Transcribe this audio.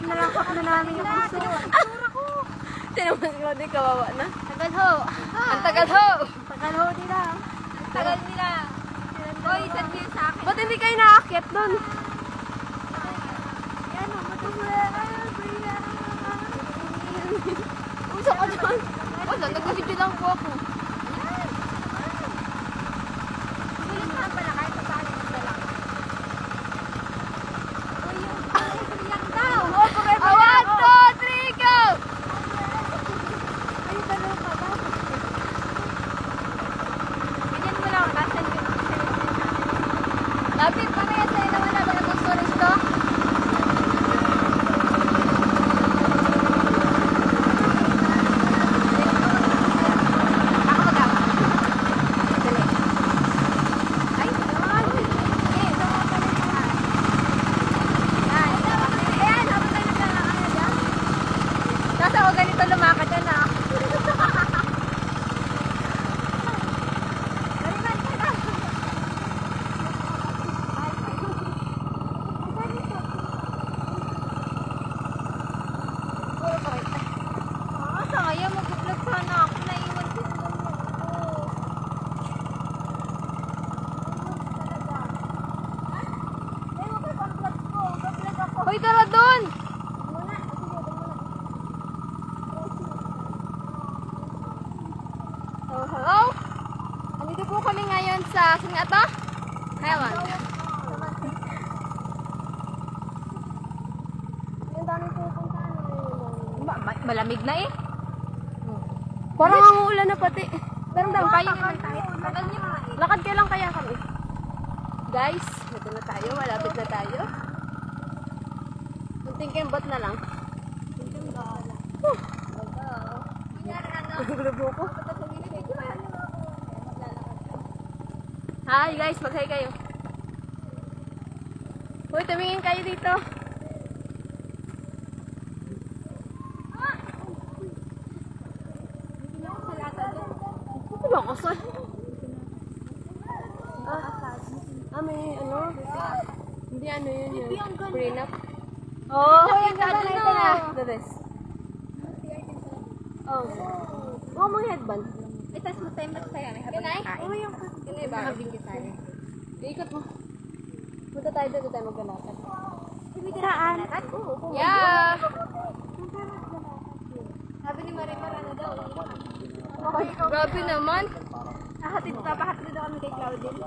Nalangkap na namin yung puso. Sino mo si Claudie, kawawa na. Tagal ho. Ang tagal ho! Tagal ho nila. Tagal nila. Hoy, send niyo sa akin. Ba't hindi kayo nakakit doon? Yan, matulala. Uso ka doon. Wala, nag-video lang po ako. Sulit naman pala kahit sa paano magdala. Uy, yung lang daw. Oh, pagay pa One, two, three, go! Ay, dalawa pa ba? Ganyan mo lang, basan yung Lapit pa kaya sa'yo naman na ba ng storage to? Ako magawa. Dali. Ay, doon. Eh, doon ako pala. Yan. Ayan, habang tayo naglalakad dyan. Nasa ako ganito lumakad yan ah. Nariman ka na. Puro pakita. Sa ngayon, mag-vlog sana ako. Naiwan ko yung vlog ko. Talaga. Eh, wag ka pang-vlog ko. Mag-vlog ako. Hoy, tara doon! Muna. Sige, doon muna. So, hello? Andito po kami ngayon sa, saan nga to? Hewan. Yung dami pupuntahan. Malamig na eh. Parang ang ulan na pati. Parang daw, kayo naman tayo. Lakad ka lang kaya kami. Guys, ito na tayo. Malapit na tayo. Kunting kembot na lang. Gugulo ko. Hi guys, mag-hi kayo. Hoy, tumingin kayo dito. Ano ba kasal? May ano? Hindi ano yun yun. Prenup. Oh, yung gano'n na ito na. The rest. Oh. Oh, mga headband. Ito, smooth time ba't tayo? May habang nakain. Oh, yung Ganay ba? Habing tayo. ikot mo. Punta tayo doon tayo maglalakad. Saan? Yeah! Sabi ni Marimar, ano daw? Grabe naman. Papahatid daw kami kay Claudine.